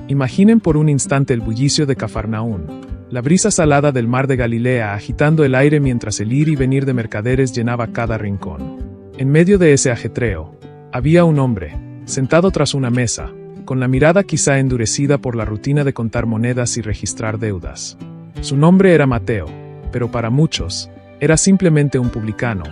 Imaginen por un instante el bullicio de Cafarnaún, la brisa salada del mar de Galilea agitando el aire mientras el ir y venir de mercaderes llenaba cada rincón. En medio de ese ajetreo, había un hombre, sentado tras una mesa, con la mirada quizá endurecida por la rutina de contar monedas y registrar deudas. Su nombre era Mateo, pero para muchos, era simplemente un publicano,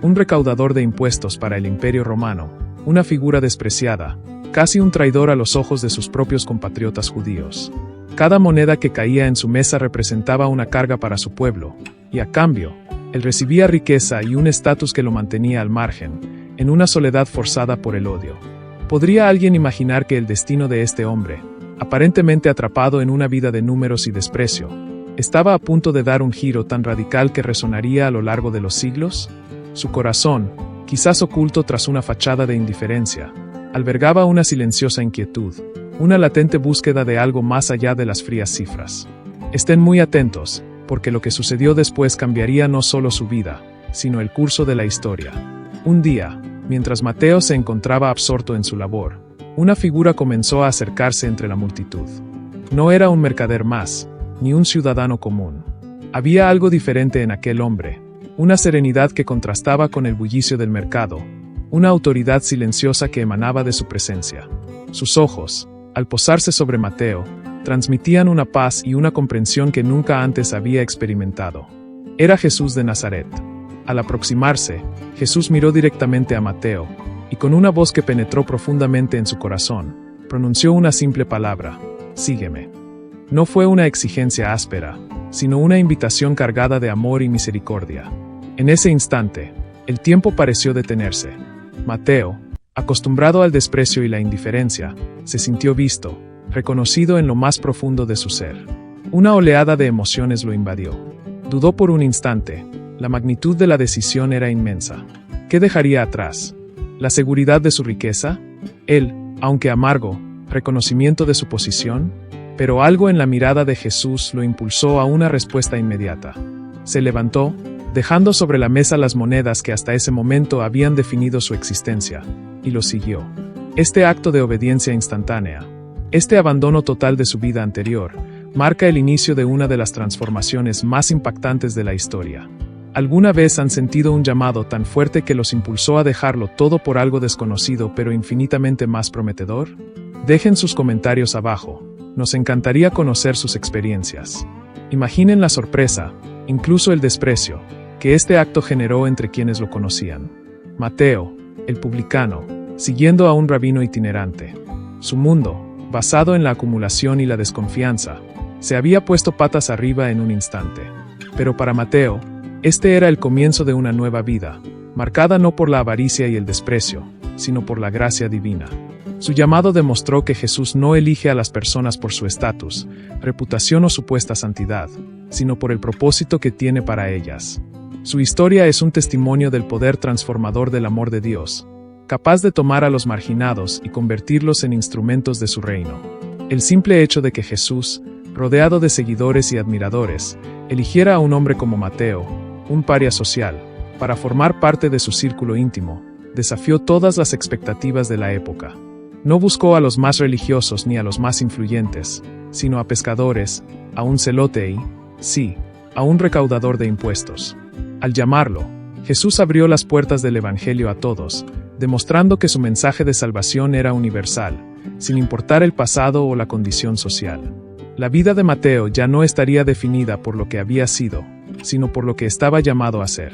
un recaudador de impuestos para el Imperio Romano, una figura despreciada, casi un traidor a los ojos de sus propios compatriotas judíos. Cada moneda que caía en su mesa representaba una carga para su pueblo, y a cambio, él recibía riqueza y un estatus que lo mantenía al margen, en una soledad forzada por el odio. ¿Podría alguien imaginar que el destino de este hombre, aparentemente atrapado en una vida de números y desprecio, estaba a punto de dar un giro tan radical que resonaría a lo largo de los siglos? Su corazón, quizás oculto tras una fachada de indiferencia, albergaba una silenciosa inquietud, una latente búsqueda de algo más allá de las frías cifras. Estén muy atentos, porque lo que sucedió después cambiaría no solo su vida, sino el curso de la historia. Un día, mientras Mateo se encontraba absorto en su labor, una figura comenzó a acercarse entre la multitud. No era un mercader más, ni un ciudadano común. Había algo diferente en aquel hombre, una serenidad que contrastaba con el bullicio del mercado, una autoridad silenciosa que emanaba de su presencia. Sus ojos, al posarse sobre Mateo, transmitían una paz y una comprensión que nunca antes había experimentado. Era Jesús de Nazaret. Al aproximarse, Jesús miró directamente a Mateo, y con una voz que penetró profundamente en su corazón, pronunció una simple palabra: «Sígueme». No fue una exigencia áspera, sino una invitación cargada de amor y misericordia. En ese instante, el tiempo pareció detenerse. Mateo, acostumbrado al desprecio y la indiferencia, se sintió visto, reconocido en lo más profundo de su ser. Una oleada de emociones lo invadió. Dudó por un instante. La magnitud de la decisión era inmensa. ¿Qué dejaría atrás? ¿La seguridad de su riqueza? El, aunque amargo, reconocimiento de su posición? Pero algo en la mirada de Jesús lo impulsó a una respuesta inmediata. Se levantó, dejando sobre la mesa las monedas que hasta ese momento habían definido su existencia, y lo siguió. Este acto de obediencia instantánea, este abandono total de su vida anterior, marca el inicio de una de las transformaciones más impactantes de la historia. ¿Alguna vez han sentido un llamado tan fuerte que los impulsó a dejarlo todo por algo desconocido pero infinitamente más prometedor? Dejen sus comentarios abajo. Nos encantaría conocer sus experiencias. Imaginen la sorpresa, incluso el desprecio, que este acto generó entre quienes lo conocían. Mateo, el publicano, siguiendo a un rabino itinerante. Su mundo, basado en la acumulación y la desconfianza, se había puesto patas arriba en un instante. Pero para Mateo, este era el comienzo de una nueva vida, marcada no por la avaricia y el desprecio, sino por la gracia divina. Su llamado demostró que Jesús no elige a las personas por su estatus, reputación o supuesta santidad, sino por el propósito que tiene para ellas. Su historia es un testimonio del poder transformador del amor de Dios, capaz de tomar a los marginados y convertirlos en instrumentos de su reino. El simple hecho de que Jesús, rodeado de seguidores y admiradores, eligiera a un hombre como Mateo, un paria social, para formar parte de su círculo íntimo, desafió todas las expectativas de la época. No buscó a los más religiosos ni a los más influyentes, sino a pescadores, a un celote y, sí, a un recaudador de impuestos. Al llamarlo, Jesús abrió las puertas del Evangelio a todos, demostrando que su mensaje de salvación era universal, sin importar el pasado o la condición social. La vida de Mateo ya no estaría definida por lo que había sido, sino por lo que estaba llamado a ser.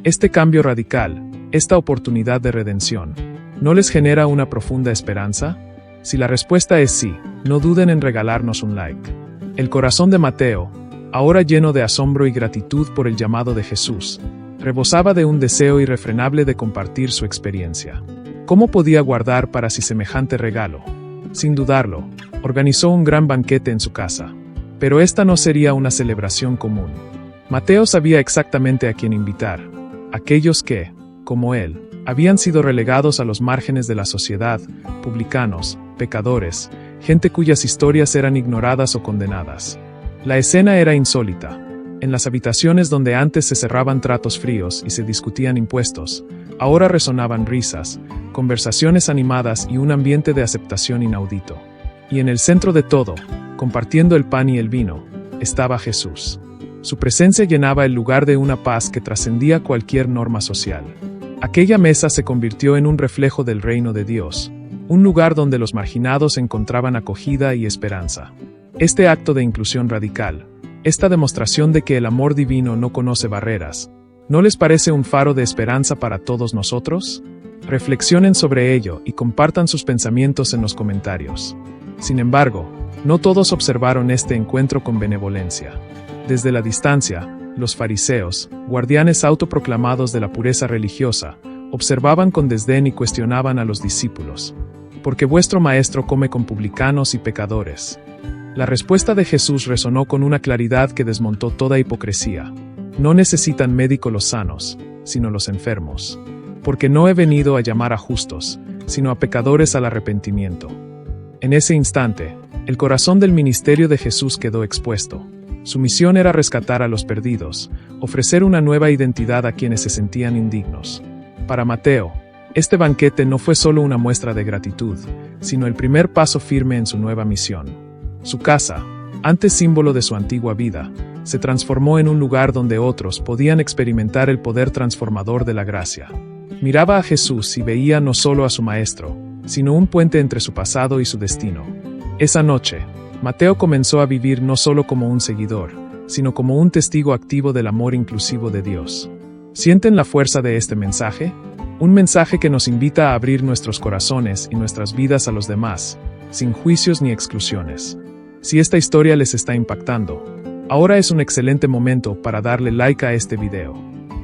Este cambio radical, esta oportunidad de redención, ¿no les genera una profunda esperanza? Si la respuesta es sí, no duden en regalarnos un like. El corazón de Mateo, ahora lleno de asombro y gratitud por el llamado de Jesús, rebosaba de un deseo irrefrenable de compartir su experiencia. ¿Cómo podía guardar para sí semejante regalo? Sin dudarlo, organizó un gran banquete en su casa. Pero esta no sería una celebración común. Mateo sabía exactamente a quién invitar. Aquellos que, como él, habían sido relegados a los márgenes de la sociedad, publicanos, pecadores, gente cuyas historias eran ignoradas o condenadas. La escena era insólita. En las habitaciones donde antes se cerraban tratos fríos y se discutían impuestos, ahora resonaban risas, conversaciones animadas y un ambiente de aceptación inaudito. Y en el centro de todo, compartiendo el pan y el vino, estaba Jesús. Su presencia llenaba el lugar de una paz que trascendía cualquier norma social. Aquella mesa se convirtió en un reflejo del reino de Dios, un lugar donde los marginados encontraban acogida y esperanza. Este acto de inclusión radical, esta demostración de que el amor divino no conoce barreras, ¿no les parece un faro de esperanza para todos nosotros? Reflexionen sobre ello y compartan sus pensamientos en los comentarios. Sin embargo, no todos observaron este encuentro con benevolencia. Desde la distancia, los fariseos, guardianes autoproclamados de la pureza religiosa, observaban con desdén y cuestionaban a los discípulos. ¿Por qué vuestro maestro come con publicanos y pecadores? La respuesta de Jesús resonó con una claridad que desmontó toda hipocresía. No necesitan médico los sanos, sino los enfermos. Porque no he venido a llamar a justos, sino a pecadores al arrepentimiento. En ese instante, el corazón del ministerio de Jesús quedó expuesto. Su misión era rescatar a los perdidos, ofrecer una nueva identidad a quienes se sentían indignos. Para Mateo, este banquete no fue solo una muestra de gratitud, sino el primer paso firme en su nueva misión. Su casa, antes símbolo de su antigua vida, se transformó en un lugar donde otros podían experimentar el poder transformador de la gracia. Miraba a Jesús y veía no solo a su maestro, sino un puente entre su pasado y su destino. Esa noche, Mateo comenzó a vivir no solo como un seguidor, sino como un testigo activo del amor inclusivo de Dios. ¿Sienten la fuerza de este mensaje? Un mensaje que nos invita a abrir nuestros corazones y nuestras vidas a los demás, sin juicios ni exclusiones. Si esta historia les está impactando, ahora es un excelente momento para darle like a este video.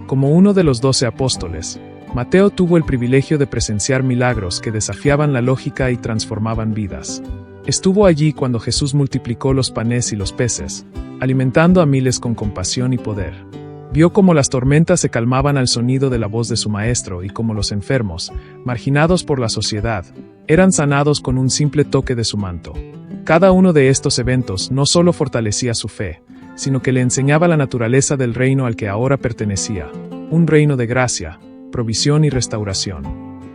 Como uno de los 12 apóstoles, Mateo tuvo el privilegio de presenciar milagros que desafiaban la lógica y transformaban vidas. Estuvo allí cuando Jesús multiplicó los panes y los peces, alimentando a miles con compasión y poder. Vio cómo las tormentas se calmaban al sonido de la voz de su maestro y cómo los enfermos, marginados por la sociedad, eran sanados con un simple toque de su manto. Cada uno de estos eventos no solo fortalecía su fe, sino que le enseñaba la naturaleza del reino al que ahora pertenecía, un reino de gracia, provisión y restauración.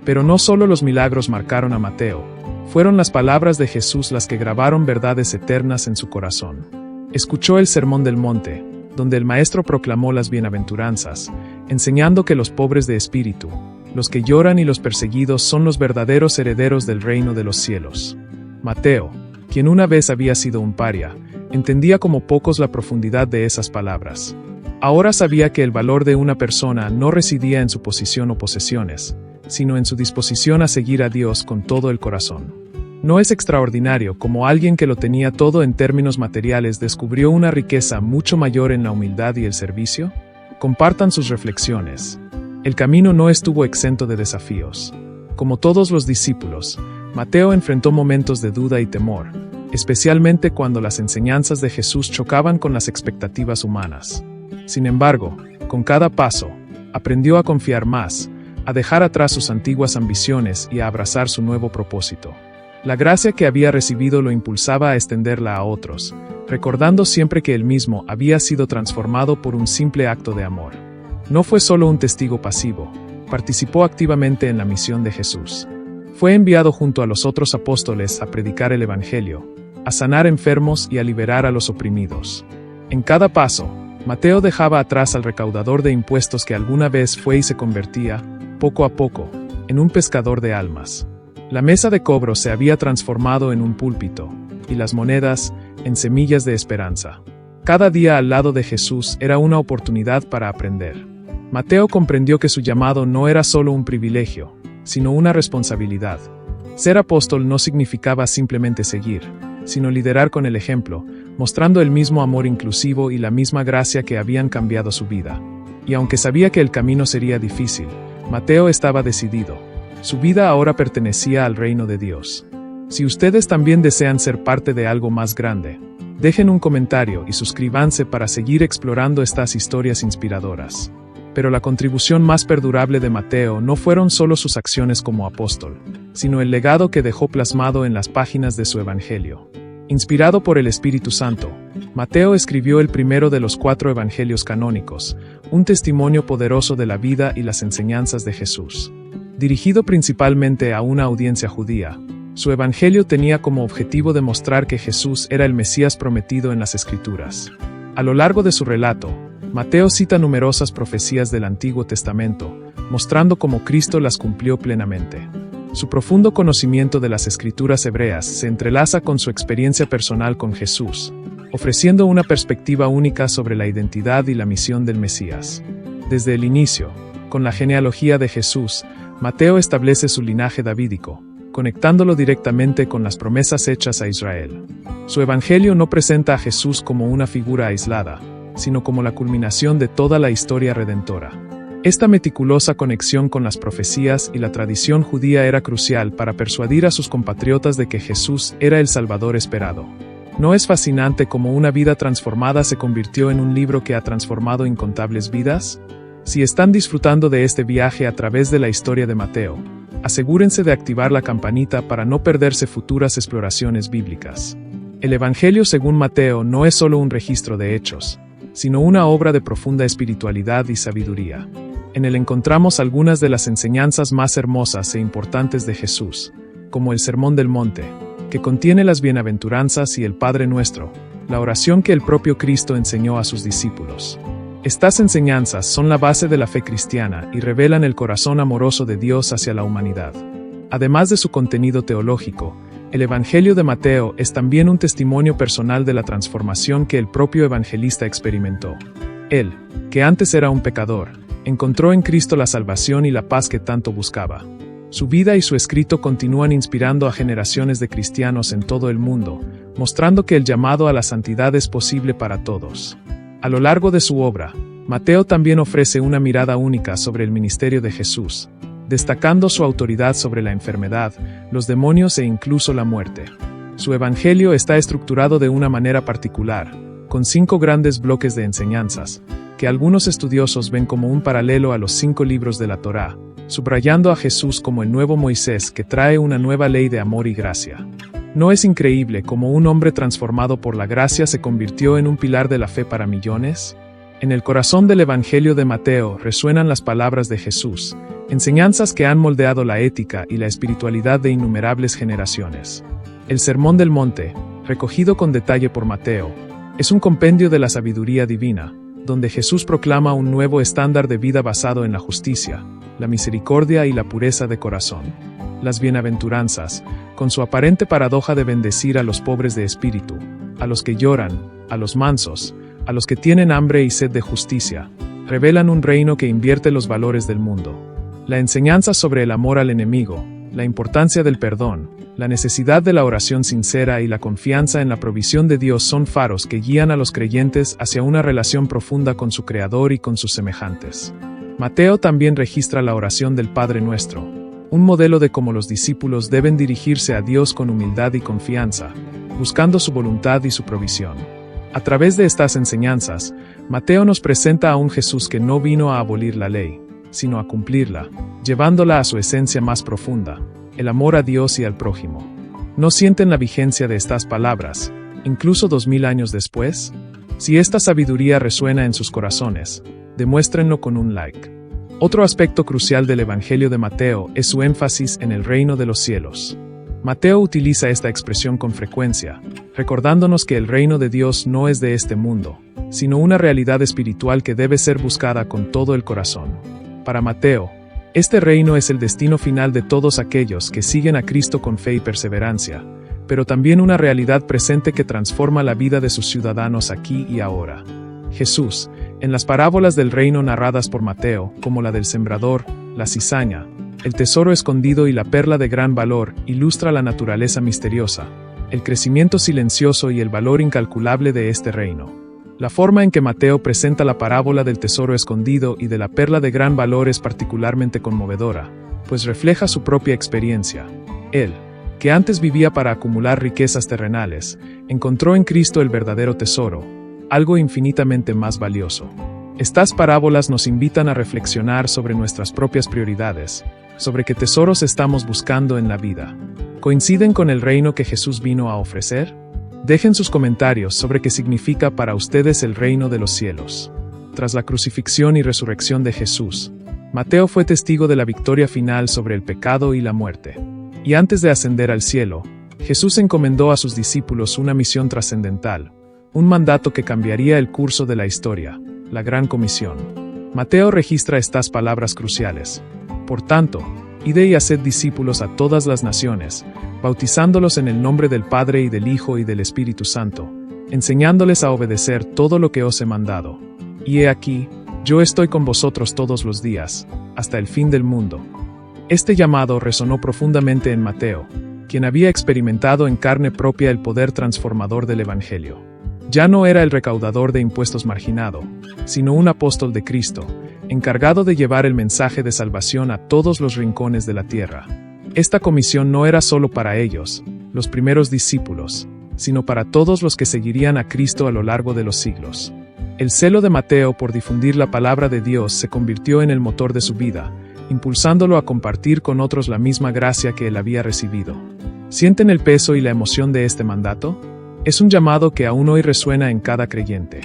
Pero no solo los milagros marcaron a Mateo, fueron las palabras de Jesús las que grabaron verdades eternas en su corazón. Escuchó el Sermón del Monte, donde el Maestro proclamó las bienaventuranzas, enseñando que los pobres de espíritu, los que lloran y los perseguidos son los verdaderos herederos del reino de los cielos. Mateo, quien una vez había sido un paria, entendía como pocos la profundidad de esas palabras. Ahora sabía que el valor de una persona no residía en su posición o posesiones, sino en su disposición a seguir a Dios con todo el corazón. ¿No es extraordinario cómo alguien que lo tenía todo en términos materiales descubrió una riqueza mucho mayor en la humildad y el servicio? Compartan sus reflexiones. El camino no estuvo exento de desafíos. Como todos los discípulos, Mateo enfrentó momentos de duda y temor, especialmente cuando las enseñanzas de Jesús chocaban con las expectativas humanas. Sin embargo, con cada paso, aprendió a confiar más, a dejar atrás sus antiguas ambiciones y a abrazar su nuevo propósito. La gracia que había recibido lo impulsaba a extenderla a otros, recordando siempre que él mismo había sido transformado por un simple acto de amor. No fue solo un testigo pasivo, participó activamente en la misión de Jesús. Fue enviado junto a los otros apóstoles a predicar el Evangelio, a sanar enfermos y a liberar a los oprimidos. En cada paso, Mateo dejaba atrás al recaudador de impuestos que alguna vez fue y se convertía, poco a poco, en un pescador de almas. La mesa de cobro se había transformado en un púlpito, y las monedas, en semillas de esperanza. Cada día al lado de Jesús era una oportunidad para aprender. Mateo comprendió que su llamado no era solo un privilegio, sino una responsabilidad. Ser apóstol no significaba simplemente seguir, sino liderar con el ejemplo, mostrando el mismo amor inclusivo y la misma gracia que habían cambiado su vida. Y aunque sabía que el camino sería difícil, Mateo estaba decidido. Su vida ahora pertenecía al reino de Dios. Si ustedes también desean ser parte de algo más grande, dejen un comentario y suscríbanse para seguir explorando estas historias inspiradoras. Pero la contribución más perdurable de Mateo no fueron solo sus acciones como apóstol, sino el legado que dejó plasmado en las páginas de su Evangelio. Inspirado por el Espíritu Santo, Mateo escribió el primero de los 4 evangelios canónicos, un testimonio poderoso de la vida y las enseñanzas de Jesús. Dirigido principalmente a una audiencia judía, Su evangelio tenía como objetivo demostrar que Jesús era el Mesías prometido en las Escrituras. A lo largo de su relato, Mateo cita numerosas profecías del Antiguo Testamento, mostrando cómo Cristo las cumplió plenamente. Su profundo conocimiento de las Escrituras hebreas se entrelaza con su experiencia personal con Jesús, ofreciendo una perspectiva única sobre la identidad y la misión del Mesías. Desde el inicio, con la genealogía de Jesús, Mateo establece su linaje davídico, conectándolo directamente con las promesas hechas a Israel. Su evangelio no presenta a Jesús como una figura aislada, sino como la culminación de toda la historia redentora. Esta meticulosa conexión con las profecías y la tradición judía era crucial para persuadir a sus compatriotas de que Jesús era el Salvador esperado. ¿No es fascinante cómo una vida transformada se convirtió en un libro que ha transformado incontables vidas? Si están disfrutando de este viaje a través de la historia de Mateo, asegúrense de activar la campanita para no perderse futuras exploraciones bíblicas. El Evangelio según Mateo no es solo un registro de hechos, sino una obra de profunda espiritualidad y sabiduría. En él encontramos algunas de las enseñanzas más hermosas e importantes de Jesús, como el Sermón del Monte, que contiene las bienaventuranzas y el Padre Nuestro, la oración que el propio Cristo enseñó a sus discípulos. Estas enseñanzas son la base de la fe cristiana y revelan el corazón amoroso de Dios hacia la humanidad. Además de su contenido teológico, el Evangelio de Mateo es también un testimonio personal de la transformación que el propio evangelista experimentó. Él, que antes era un pecador, encontró en Cristo la salvación y la paz que tanto buscaba. Su vida y su escrito continúan inspirando a generaciones de cristianos en todo el mundo, mostrando que el llamado a la santidad es posible para todos. A lo largo de su obra, Mateo también ofrece una mirada única sobre el ministerio de Jesús, destacando su autoridad sobre la enfermedad, los demonios e incluso la muerte. Su evangelio está estructurado de una manera particular, con 5 grandes bloques de enseñanzas, que algunos estudiosos ven como un paralelo a los 5 libros de la Torá, subrayando a Jesús como el nuevo Moisés que trae una nueva ley de amor y gracia. ¿No es increíble cómo un hombre transformado por la gracia se convirtió en un pilar de la fe para millones? En el corazón del Evangelio de Mateo resuenan las palabras de Jesús, enseñanzas que han moldeado la ética y la espiritualidad de innumerables generaciones. El Sermón del Monte, recogido con detalle por Mateo, es un compendio de la sabiduría divina, donde Jesús proclama un nuevo estándar de vida basado en la justicia, la misericordia y la pureza de corazón. Las bienaventuranzas, con su aparente paradoja de bendecir a los pobres de espíritu, a los que lloran, a los mansos, a los que tienen hambre y sed de justicia, revelan un reino que invierte los valores del mundo. La enseñanza sobre el amor al enemigo, la importancia del perdón, la necesidad de la oración sincera y la confianza en la provisión de Dios son faros que guían a los creyentes hacia una relación profunda con su Creador y con sus semejantes. Mateo también registra la oración del Padre Nuestro, un modelo de cómo los discípulos deben dirigirse a Dios con humildad y confianza, buscando su voluntad y su provisión. A través de estas enseñanzas, Mateo nos presenta a un Jesús que no vino a abolir la ley, sino a cumplirla, llevándola a su esencia más profunda, el amor a Dios y al prójimo. ¿No sienten la vigencia de estas palabras, incluso 2000 años después? Si esta sabiduría resuena en sus corazones, demuéstrenlo con un like. Otro aspecto crucial del Evangelio de Mateo es su énfasis en el reino de los cielos. Mateo utiliza esta expresión con frecuencia, recordándonos que el reino de Dios no es de este mundo, sino una realidad espiritual que debe ser buscada con todo el corazón. Para Mateo, este reino es el destino final de todos aquellos que siguen a Cristo con fe y perseverancia, pero también una realidad presente que transforma la vida de sus ciudadanos aquí y ahora. Jesús, en las parábolas del reino narradas por Mateo, como la del sembrador, la cizaña, el tesoro escondido y la perla de gran valor, ilustra la naturaleza misteriosa, el crecimiento silencioso y el valor incalculable de este reino. La forma en que Mateo presenta la parábola del tesoro escondido y de la perla de gran valor es particularmente conmovedora, pues refleja su propia experiencia. Él, que antes vivía para acumular riquezas terrenales, encontró en Cristo el verdadero tesoro, algo infinitamente más valioso. Estas parábolas nos invitan a reflexionar sobre nuestras propias prioridades, sobre qué tesoros estamos buscando en la vida. ¿Coinciden con el reino que Jesús vino a ofrecer? Dejen sus comentarios sobre qué significa para ustedes el reino de los cielos. Tras la crucifixión y resurrección de Jesús, Mateo fue testigo de la victoria final sobre el pecado y la muerte. Y antes de ascender al cielo, Jesús encomendó a sus discípulos una misión trascendental, un mandato que cambiaría el curso de la historia, la Gran Comisión. Mateo registra estas palabras cruciales. Por tanto, id y haced discípulos a todas las naciones, bautizándolos en el nombre del Padre y del Hijo y del Espíritu Santo, enseñándoles a obedecer todo lo que os he mandado. Y he aquí, yo estoy con vosotros todos los días, hasta el fin del mundo. Este llamado resonó profundamente en Mateo, quien había experimentado en carne propia el poder transformador del Evangelio. Ya no era el recaudador de impuestos marginado, sino un apóstol de Cristo, encargado de llevar el mensaje de salvación a todos los rincones de la tierra. Esta comisión no era solo para ellos, los primeros discípulos, sino para todos los que seguirían a Cristo a lo largo de los siglos. El celo de Mateo por difundir la palabra de Dios se convirtió en el motor de su vida, impulsándolo a compartir con otros la misma gracia que él había recibido. ¿Sienten el peso y la emoción de este mandato? Es un llamado que aún hoy resuena en cada creyente.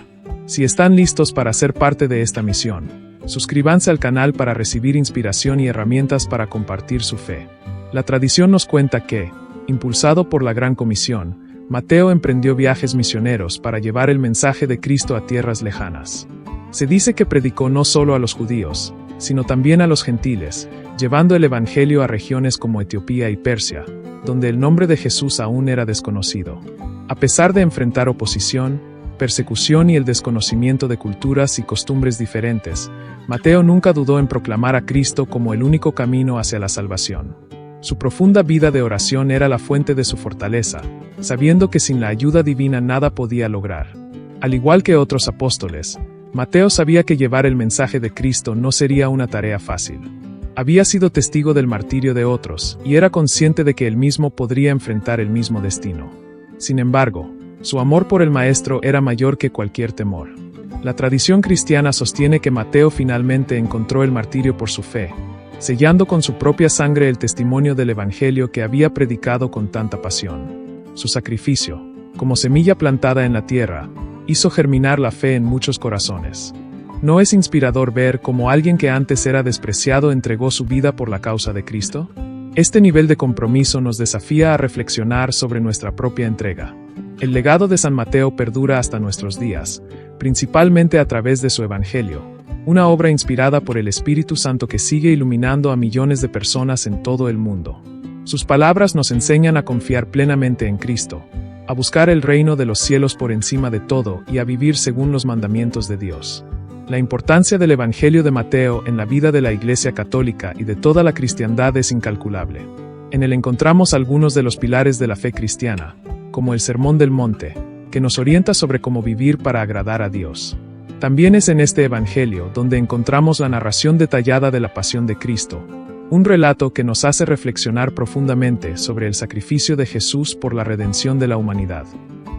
Si están listos para ser parte de esta misión, suscríbanse al canal para recibir inspiración y herramientas para compartir su fe. La tradición nos cuenta que, impulsado por la Gran Comisión, Mateo emprendió viajes misioneros para llevar el mensaje de Cristo a tierras lejanas. Se dice que predicó no solo a los judíos, sino también a los gentiles, llevando el Evangelio a regiones como Etiopía y Persia, donde el nombre de Jesús aún era desconocido. A pesar de enfrentar oposición, persecución y el desconocimiento de culturas y costumbres diferentes, Mateo nunca dudó en proclamar a Cristo como el único camino hacia la salvación. Su profunda vida de oración era la fuente de su fortaleza, sabiendo que sin la ayuda divina nada podía lograr. Al igual que otros apóstoles, Mateo sabía que llevar el mensaje de Cristo no sería una tarea fácil. Había sido testigo del martirio de otros, y era consciente de que él mismo podría enfrentar el mismo destino. Sin embargo, su amor por el Maestro era mayor que cualquier temor. La tradición cristiana sostiene que Mateo finalmente encontró el martirio por su fe, sellando con su propia sangre el testimonio del Evangelio que había predicado con tanta pasión. Su sacrificio, como semilla plantada en la tierra, hizo germinar la fe en muchos corazones. ¿No es inspirador ver cómo alguien que antes era despreciado entregó su vida por la causa de Cristo? Este nivel de compromiso nos desafía a reflexionar sobre nuestra propia entrega. El legado de San Mateo perdura hasta nuestros días, principalmente a través de su Evangelio, una obra inspirada por el Espíritu Santo que sigue iluminando a millones de personas en todo el mundo. Sus palabras nos enseñan a confiar plenamente en Cristo, a buscar el reino de los cielos por encima de todo y a vivir según los mandamientos de Dios. La importancia del Evangelio de Mateo en la vida de la Iglesia Católica y de toda la cristiandad es incalculable. En él encontramos algunos de los pilares de la fe cristiana, como el Sermón del Monte, que nos orienta sobre cómo vivir para agradar a Dios. También es en este Evangelio donde encontramos la narración detallada de la pasión de Cristo, un relato que nos hace reflexionar profundamente sobre el sacrificio de Jesús por la redención de la humanidad.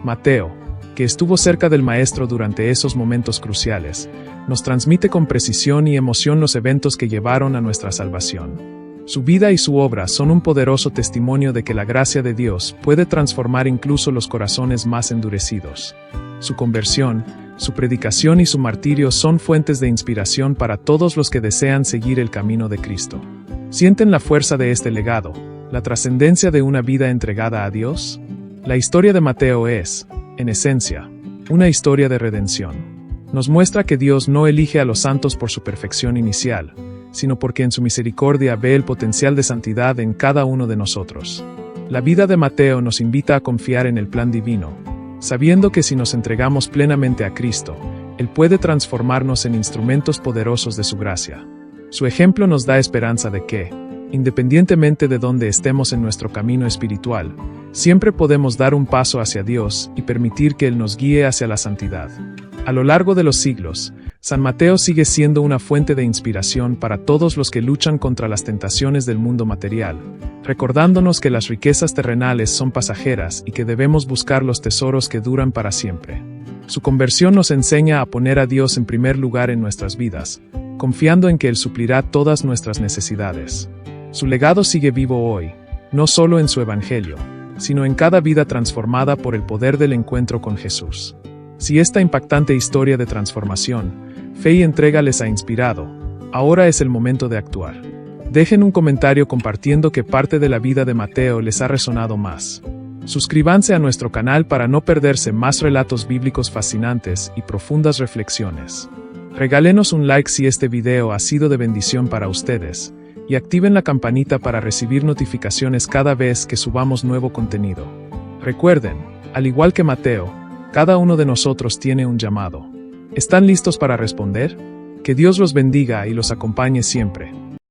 Mateo, que estuvo cerca del Maestro durante esos momentos cruciales, nos transmite con precisión y emoción los eventos que llevaron a nuestra salvación. Su vida y su obra son un poderoso testimonio de que la gracia de Dios puede transformar incluso los corazones más endurecidos. Su conversión, su predicación y su martirio son fuentes de inspiración para todos los que desean seguir el camino de Cristo. ¿Sienten la fuerza de este legado, la trascendencia de una vida entregada a Dios? La historia de Mateo es, en esencia, una historia de redención. Nos muestra que Dios no elige a los santos por su perfección inicial, sino porque en su misericordia ve el potencial de santidad en cada uno de nosotros. La vida de Mateo nos invita a confiar en el plan divino, sabiendo que si nos entregamos plenamente a Cristo, Él puede transformarnos en instrumentos poderosos de su gracia. Su ejemplo nos da esperanza de que, independientemente de dónde estemos en nuestro camino espiritual, siempre podemos dar un paso hacia Dios y permitir que Él nos guíe hacia la santidad. A lo largo de los siglos, San Mateo sigue siendo una fuente de inspiración para todos los que luchan contra las tentaciones del mundo material, recordándonos que las riquezas terrenales son pasajeras y que debemos buscar los tesoros que duran para siempre. Su conversión nos enseña a poner a Dios en primer lugar en nuestras vidas, confiando en que Él suplirá todas nuestras necesidades. Su legado sigue vivo hoy, no solo en su Evangelio, sino en cada vida transformada por el poder del encuentro con Jesús. Si esta impactante historia de transformación, fe y entrega les ha inspirado, ahora es el momento de actuar. Dejen un comentario compartiendo qué parte de la vida de Mateo les ha resonado más. Suscríbanse a nuestro canal para no perderse más relatos bíblicos fascinantes y profundas reflexiones. Regálenos un like si este video ha sido de bendición para ustedes, y activen la campanita para recibir notificaciones cada vez que subamos nuevo contenido. Recuerden, al igual que Mateo, cada uno de nosotros tiene un llamado. ¿Están listos para responder? Que Dios los bendiga y los acompañe siempre.